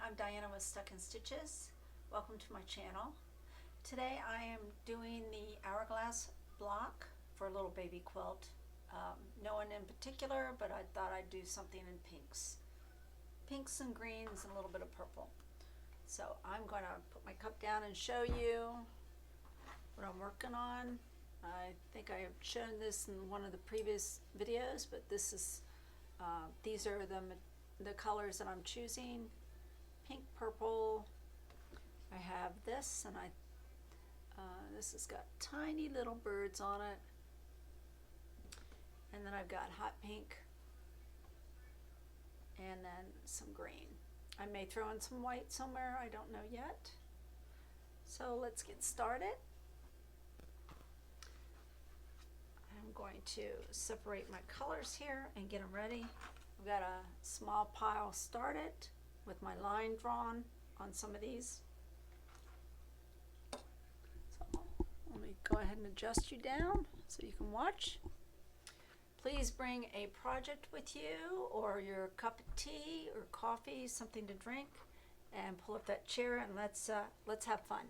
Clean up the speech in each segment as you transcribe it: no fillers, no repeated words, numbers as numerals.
I'm Diana with Stuck-in-Stitches. Welcome to my channel. Today I am doing the hourglass block for a little baby quilt. No one in particular, but I thought I'd do something in pinks. Pinks and greens and a little bit of purple. So I'm going to put my cup down and show you what I'm working on. I think I have shown this in one of the previous videos, but this is these are the colors that I'm choosing. Pink, purple. I have this, and this has got tiny little birds on it. And then I've got hot pink, and then some green. I may throw in some white somewhere, I don't know yet. So let's get started. I'm going to separate my colors here and get them ready. I've got a small pile started with my line drawn on some of these. So let me go ahead and adjust you down so you can watch. Please bring a project with you, or your cup of tea or coffee, something to drink, and pull up that chair and let's have fun.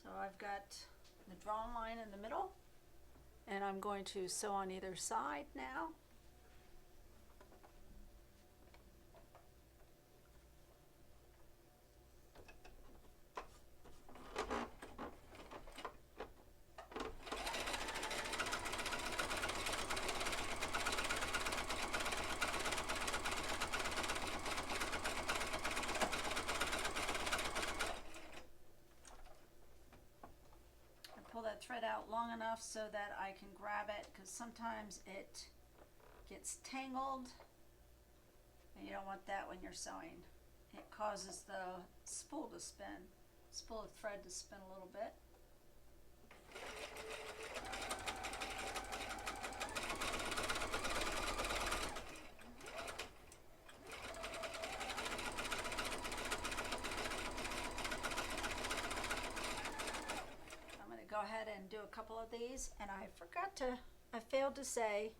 So I've got the drawn line in the middle, and I'm going to sew on either side now. Pull that thread out long enough so that I can grab it, because sometimes it gets tangled and you don't want that when you're sewing. It causes the spool to spin, spool of thread to spin a little bit. Go ahead and do a couple of these, and I failed to say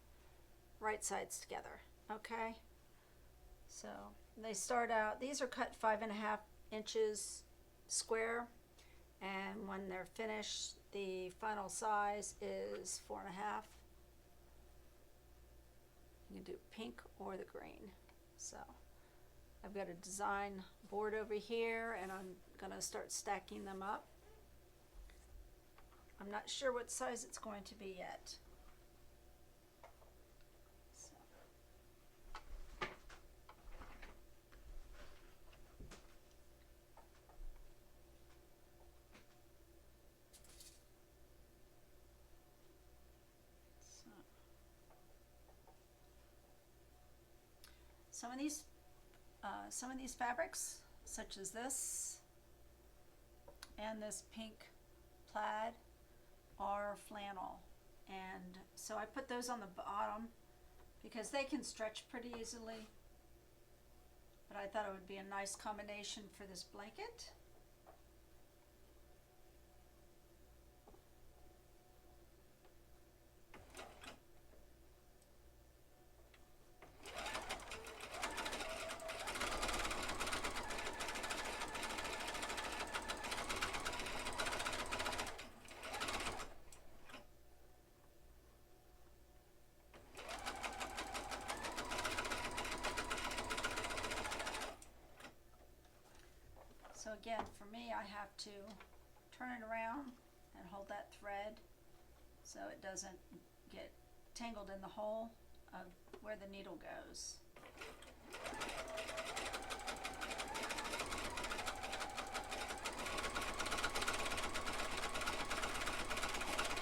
right sides together. Okay, so they start out, these are cut 5.5 inches square, and when they're finished the final size is 4.5. You can do pink or the green. So I've got a design board over here, and I'm gonna start stacking them up. I'm not sure what size it's going to be yet. Some of these fabrics, such as this and this pink plaid, are flannel, and so I put those on the bottom because they can stretch pretty easily, but I thought it would be a nice combination for this blanket. So again, for me, I have to turn it around and hold that thread so it doesn't get tangled in the hole of where the needle goes.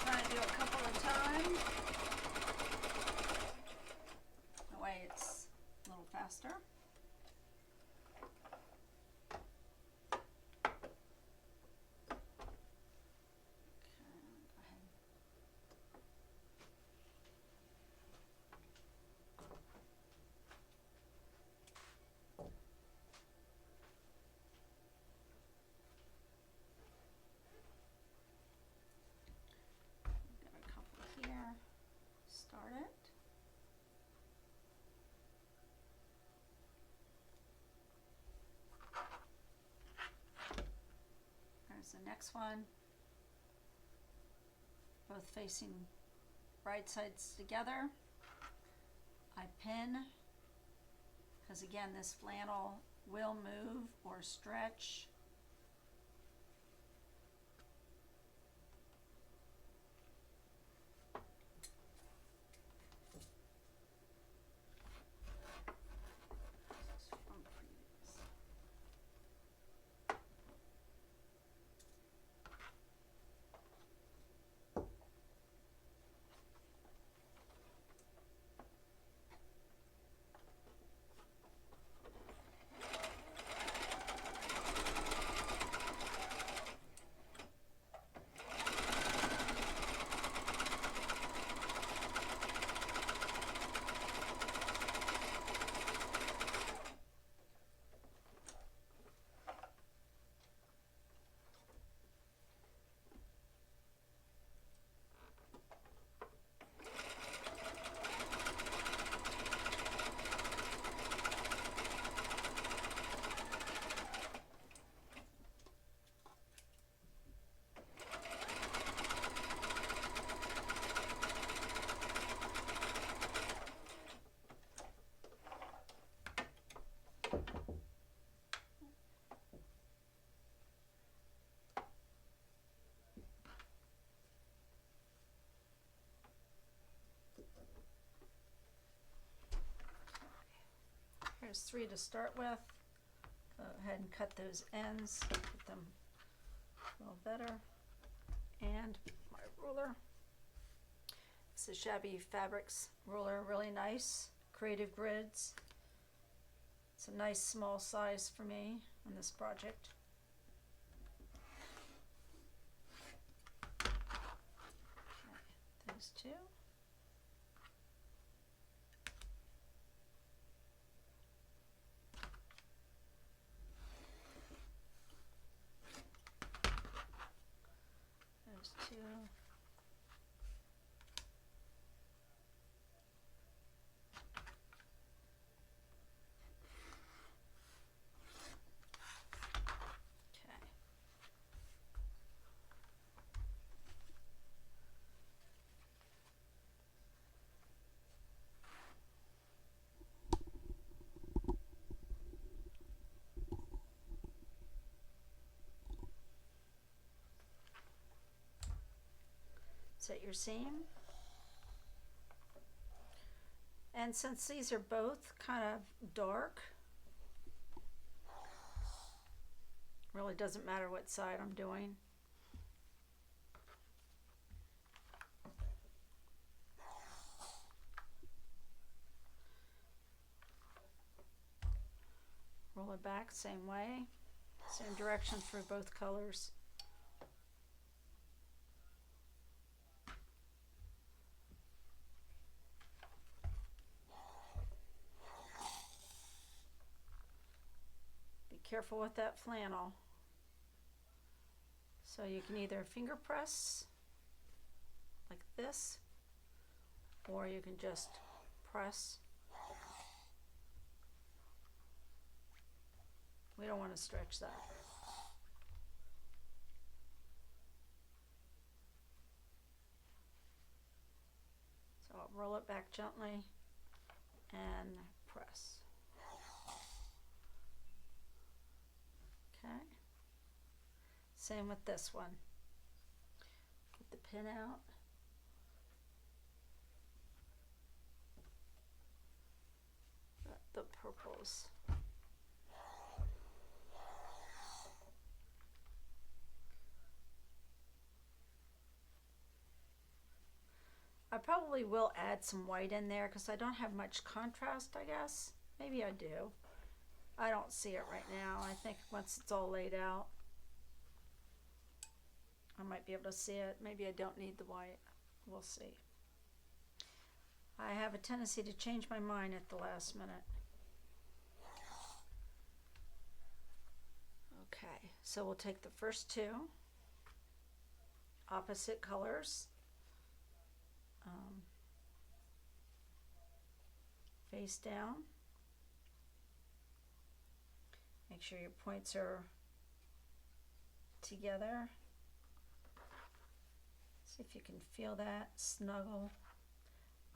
Try to do a couple of times. That way it's a little faster. next one, both facing right sides together. I pin, because again this flannel will move or stretch. Here's 3 to start with. Go ahead and cut those ends, get them a little better. And my ruler. It's a Shabby Fabrics ruler, really nice, Creative Grids. It's a nice small size for me on this project. Okay, those 2. Those 2. Set your seam, and since these are both kind of dark, really doesn't matter what side I'm doing. Roll it back same way, same direction through both colors. Careful with that flannel. So you can either finger press like this, or you can just press. We don't want to stretch that. So I'll roll it back gently and press. Okay. Same with this one. Get the pin out. Got the purples. I probably will add some white in there because I don't have much contrast, I guess. Maybe I do. I don't see it right now. I think once it's all laid out, I might be able to see it. Maybe I don't need the white. We'll see. I have a tendency to change my mind at the last minute. Okay, so we'll take the first 2 opposite colors, face down. Make sure your points are together See if you can feel that snuggle.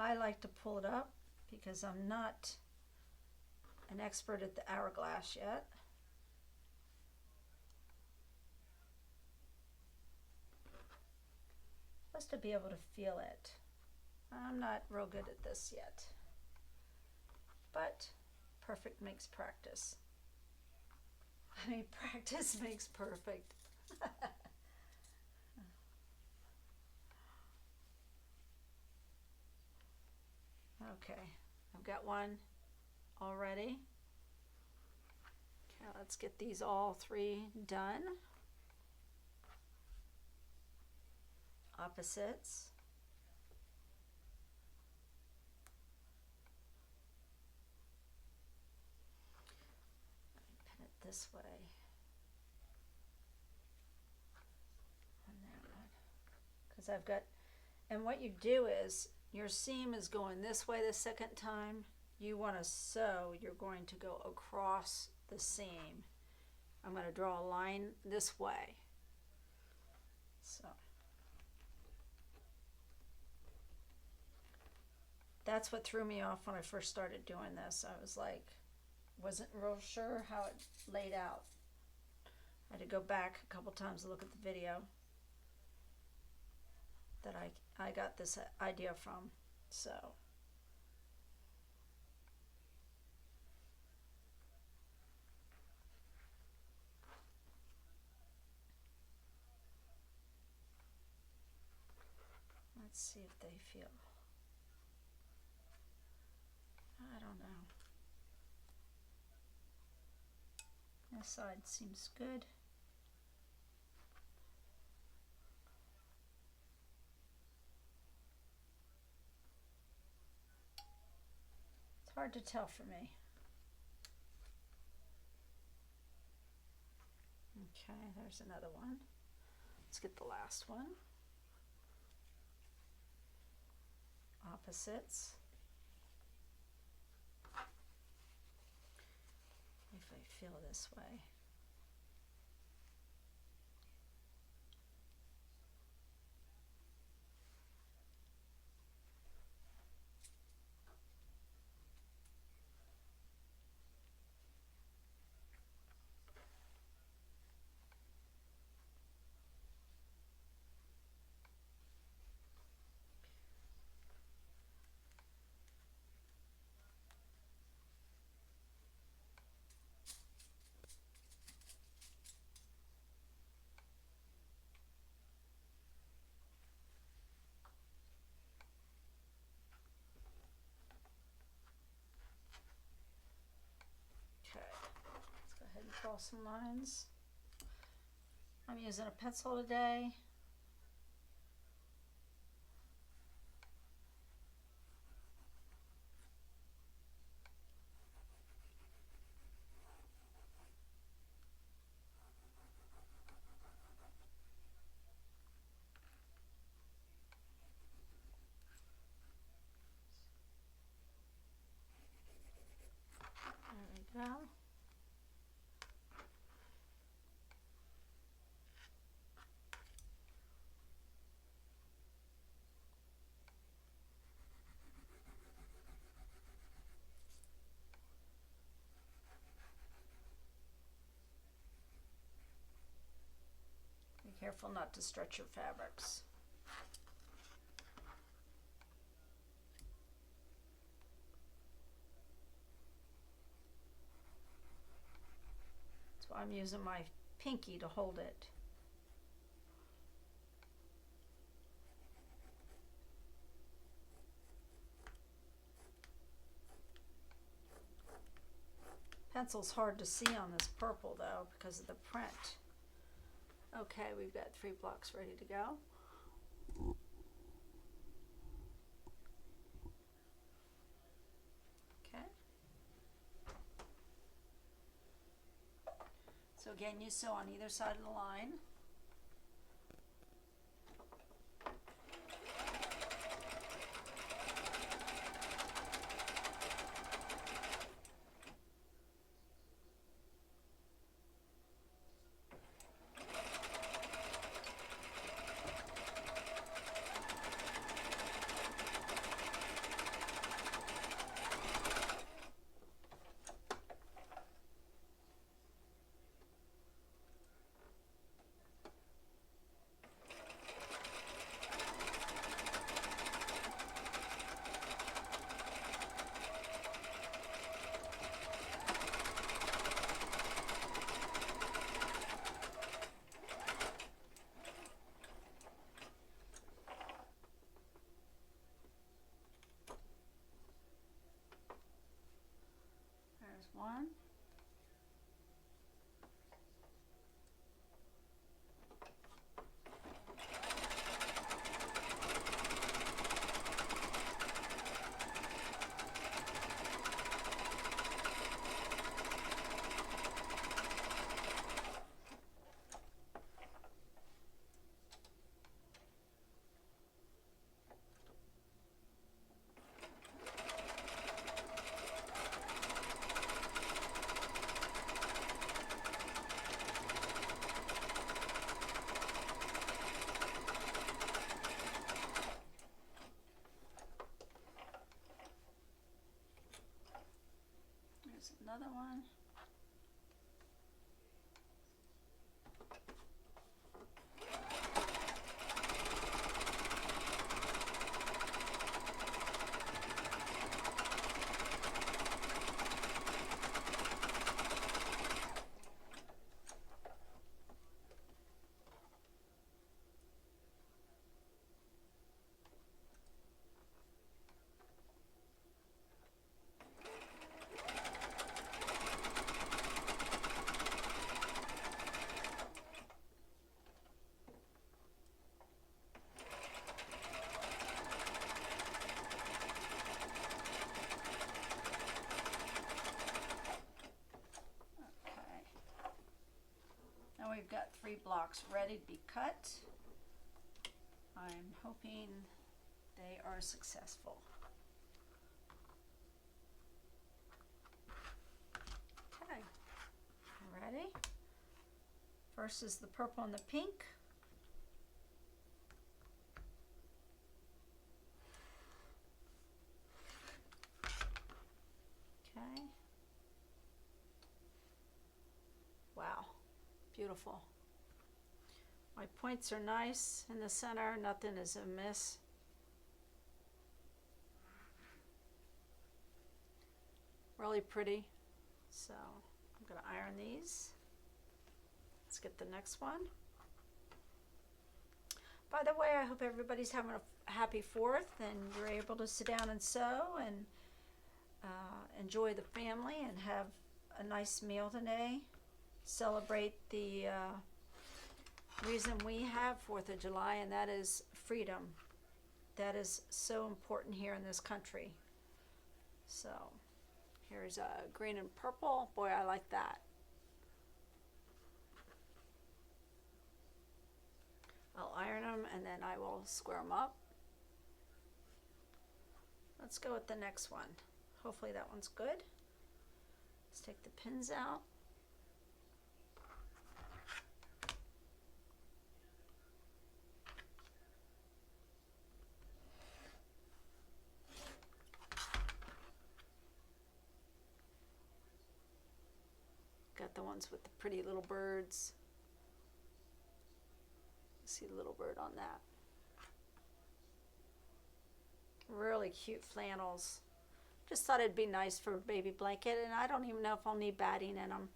I like to pull it up because I'm not an expert at the hourglass yet. Supposed to be able to feel it. I'm not real good at this yet, but perfect makes practice. I mean, practice makes perfect. Okay, I've got one already. Okay, let's get these all three done. Opposites. Let me pin it this way on that one, because I've got, and what you do is your seam is going this way the second time. You want to sew, you're going to go across the seam. I'm going to draw a line this way. So that's what threw me off when I first started doing this. I was like, wasn't real sure how it laid out. I had to go back a couple times to look at the video that I got this idea from. So let's see if they feel. I don't know. This side seems good. It's hard to tell for me. Okay, there's another one. Let's get the last one. Opposites. If I feel this way. Draw some lines. I'm using a pencil today. There we go. Be careful not to stretch your fabrics. So I'm using my pinky to hold it. Pencil's hard to see on this purple though because of the print. Okay, we've got 3 blocks ready to go. Okay. So again, you sew on either side of the line. we've got 3 blocks ready to be cut. I'm hoping they are successful. Okay, ready? First is the purple and the pink. Okay. Wow, beautiful. My points are nice in the center, nothing is amiss. Really pretty. So I'm going to iron these. Let's get the next one. By the way, I hope everybody's having a happy 4th and you're able to sit down and sew and enjoy the family and have a nice meal today. Celebrate the reason we have 4th of July, and that is freedom. That is so important here in this country. So here's a green and purple. Boy, I like that. I'll iron them and then I will square them up. Let's go with the next one. Hopefully that one's good. Let's take the pins out. Got the ones with the pretty little birds. See the little bird on that. Really cute flannels. Just thought it'd be nice for a baby blanket, and I don't even know if I'll need batting in them.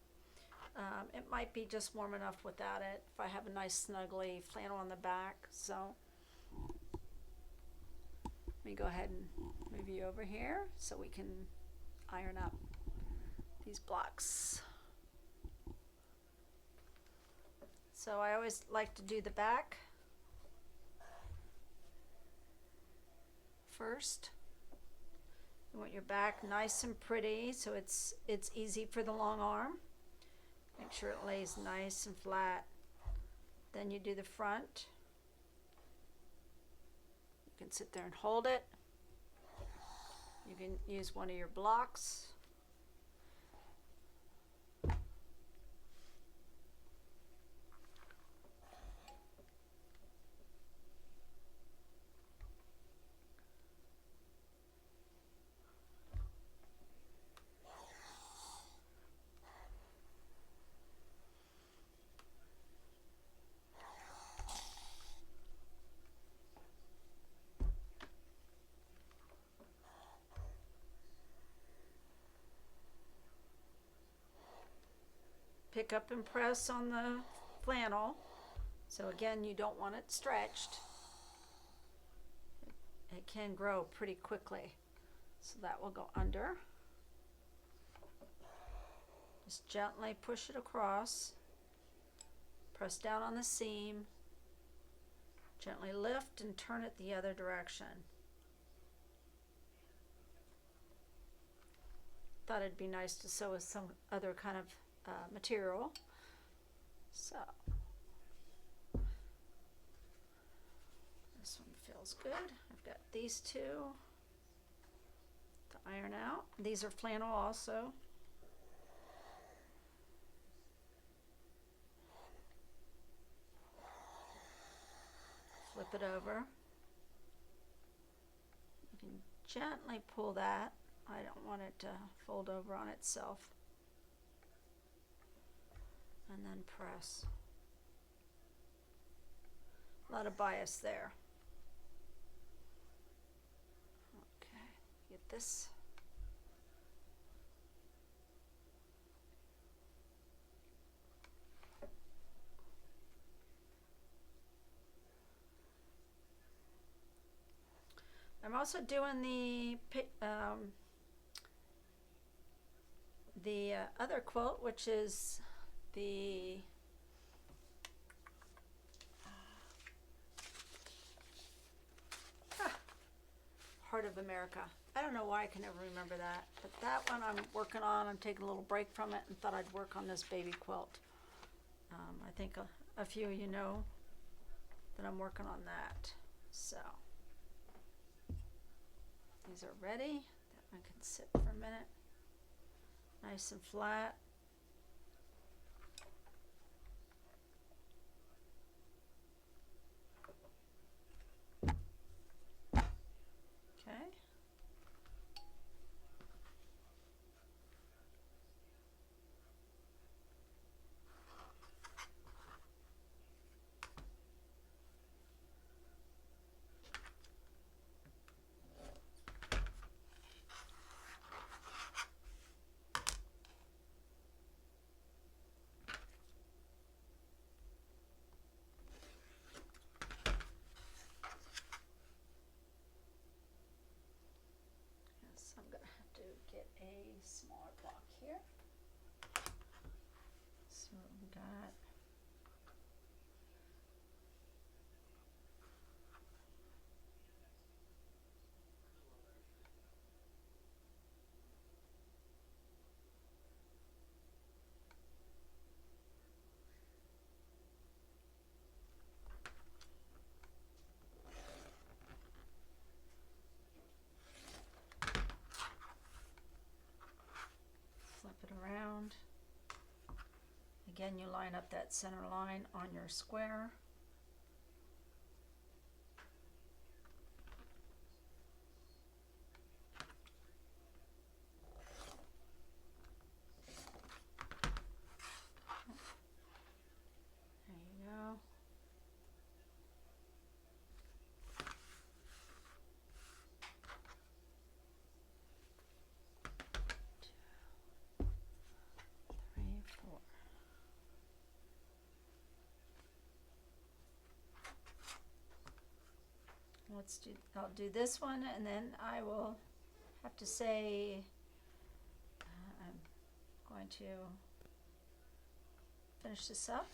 It might be just warm enough without it if I have a nice snuggly flannel on the back. So let me go ahead and move you over here so we can iron up these blocks. So I always like to do the back first. You want your back nice and pretty so it's easy for the long arm. Make sure it lays nice and flat. Then you do the front. You can sit there and hold it. You can use one of your blocks. Pick up and press on the flannel. So again, you don't want it stretched. It can grow pretty quickly. So that will go under. Just gently push it across. Press down on the seam. Gently lift and turn it the other direction. Thought it'd be nice to sew with some other kind of material. So this one feels good. I've got these two to iron out. These are flannel also. Flip it over. You can gently pull that. I don't want it to fold over on itself. And then press. A lot of bias there. Okay, get this. I'm also doing the other quilt, which is the Heart of America. I don't know why I can never remember that, but that one I'm working on. I'm taking a little break from it and thought I'd work on this baby quilt. I think a few of you know that I'm working on that. So these are ready. That one can sit for a minute. Nice and flat. Okay. Yes, I'm gonna have to get a smaller block here. So we got flip it around. Again, you line up that center line on your square. There you go. Two, three, four. I'll do this one, and then I will have to say I'm going to finish this up.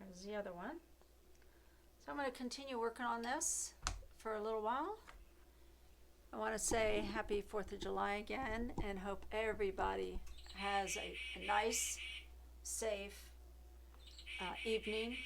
There's the other one. So I'm going to continue working on this for a little while. I want to say happy 4th of July again, and hope everybody has a nice, safe evening